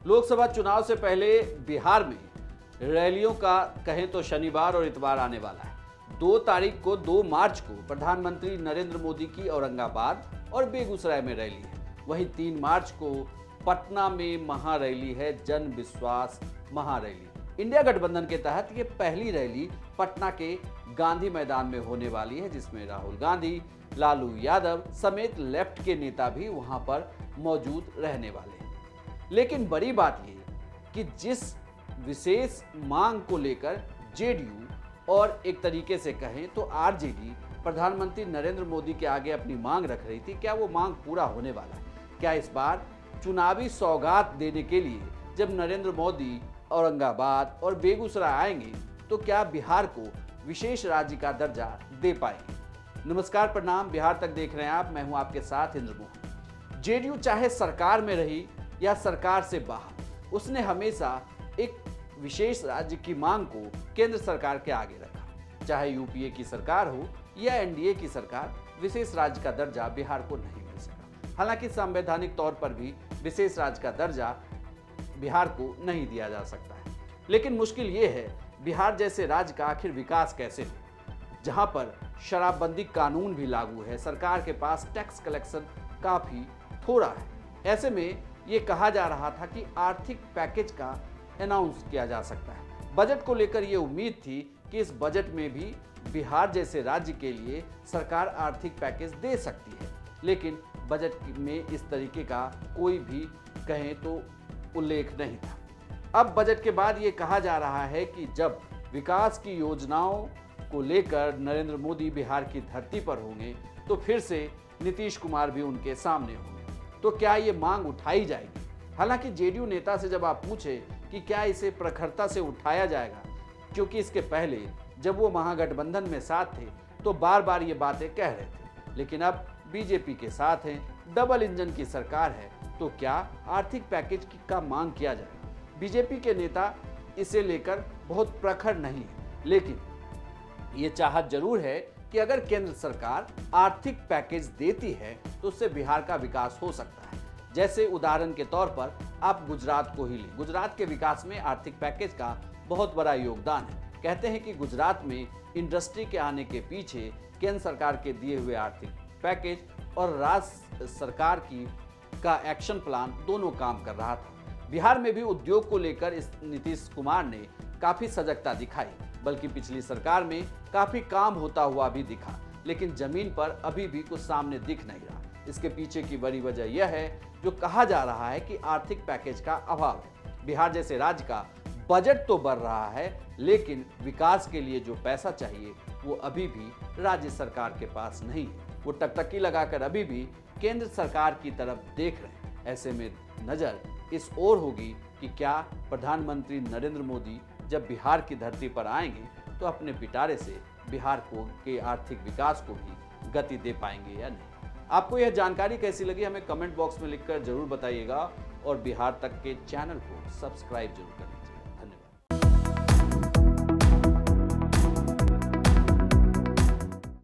लोकसभा चुनाव से पहले बिहार में रैलियों का कहें तो शनिवार और इतवार आने वाला है। 2 तारीख को 2 मार्च को प्रधानमंत्री नरेंद्र मोदी की औरंगाबाद और बेगूसराय में रैली है। वहीं 3 मार्च को पटना में महारैली है, जन विश्वास महारैली। इंडिया गठबंधन के तहत ये पहली रैली पटना के गांधी मैदान में होने वाली है, जिसमें राहुल गांधी, लालू यादव समेत लेफ्ट के नेता भी वहां पर मौजूद रहने वाले हैं। लेकिन बड़ी बात ये कि जिस विशेष मांग को लेकर जेडीयू और एक तरीके से कहें तो आरजेडी प्रधानमंत्री नरेंद्र मोदी के आगे अपनी मांग रख रही थी, क्या वो मांग पूरा होने वाला है? क्या इस बार चुनावी सौगात देने के लिए जब नरेंद्र मोदी औरंगाबाद और बेगूसराय आएंगे तो क्या बिहार को विशेष राज्य का दर्जा दे पाएंगे? नमस्कार, प्रणाम, बिहार तक देख रहे हैं आप। मैं हूं आपके साथ इंद्रमोहन। जेडीयू चाहे सरकार में रही या सरकार से बाहर, उसने हमेशा एक विशेष राज्य की मांग को केंद्र सरकार के आगे रखा। चाहे यूपीए की सरकार हो या एनडीए की सरकार, विशेष राज्य का दर्जा बिहार को नहीं मिल सका। हालांकि संवैधानिक तौर पर भी विशेष राज्य का दर्जा बिहार को नहीं दिया जा सकता है। लेकिन मुश्किल ये है, बिहार जैसे राज्य का आखिर विकास कैसे हो, जहां पर शराबबंदी कानून भी लागू है, सरकार के पास टैक्स कलेक्शन काफी थोड़ा है। ऐसे में ये कहा जा रहा था कि आर्थिक पैकेज का अनाउंस किया जा सकता है। बजट को लेकर ये उम्मीद थी कि इस बजट में भी बिहार जैसे राज्य के लिए सरकार आर्थिक पैकेज दे सकती है, लेकिन बजट में इस तरीके का कोई भी कहें तो उल्लेख नहीं था। अब बजट के बाद ये कहा जा रहा है कि जब विकास की योजनाओं को लेकर नरेंद्र मोदी बिहार की धरती पर होंगे तो फिर से नीतीश कुमार भी उनके सामने होंगे। तो क्या ये मांग उठाई जाएगी? हालांकि जेडीयू नेता से जब आप पूछे कि क्या इसे प्रखरता से उठाया जाएगा, क्योंकि इसके पहले जब वो महागठबंधन में साथ थे तो बार बार ये बातें कह रहे थे, लेकिन अब बीजेपी के साथ हैं, डबल इंजन की सरकार है, तो क्या आर्थिक पैकेज का मांग किया जाए? बीजेपी के नेता इसे लेकर बहुत प्रखर नहीं है, लेकिन ये चाहत जरूर है कि अगर केंद्र सरकार आर्थिक पैकेज देती है तो उससे बिहार का विकास हो सकता है। जैसे उदाहरण के तौर पर आप गुजरात को ही लें। गुजरात के विकास में आर्थिक पैकेज का बहुत बड़ा योगदान है। कहते हैं कि गुजरात में इंडस्ट्री के आने के पीछे केंद्र सरकार के दिए हुए आर्थिक पैकेज और राज्य सरकार का एक्शन प्लान दोनों काम कर रहा था। बिहार में भी उद्योग को लेकर इस नीतीश कुमार ने काफी सजगता दिखाई, बल्कि पिछली सरकार में काफी काम होता हुआ भी दिखा, लेकिन जमीन पर अभी भी कुछ सामने दिख नहीं रहा। इसके पीछे की बड़ी वजह यह है, जो कहा जा रहा है कि आर्थिक पैकेज का अभाव है। बिहार जैसे राज्य का बजट तो बढ़ रहा है, लेकिन विकास के लिए जो पैसा चाहिए वो अभी भी राज्य सरकार के पास नहीं है। वो टकटकी लगाकर अभी भी केंद्र सरकार की तरफ देख रहे हैं। ऐसे में नजर इस ओर होगी कि क्या प्रधानमंत्री नरेंद्र मोदी जब बिहार की धरती पर आएंगे तो अपने पिटारे से बिहार के आर्थिक विकास को भी गति दे पाएंगे या नहीं। आपको यह जानकारी कैसी लगी हमें कमेंट बॉक्स में लिखकर जरूर बताइएगा और बिहार तक के चैनल को सब्सक्राइब जरूर करें।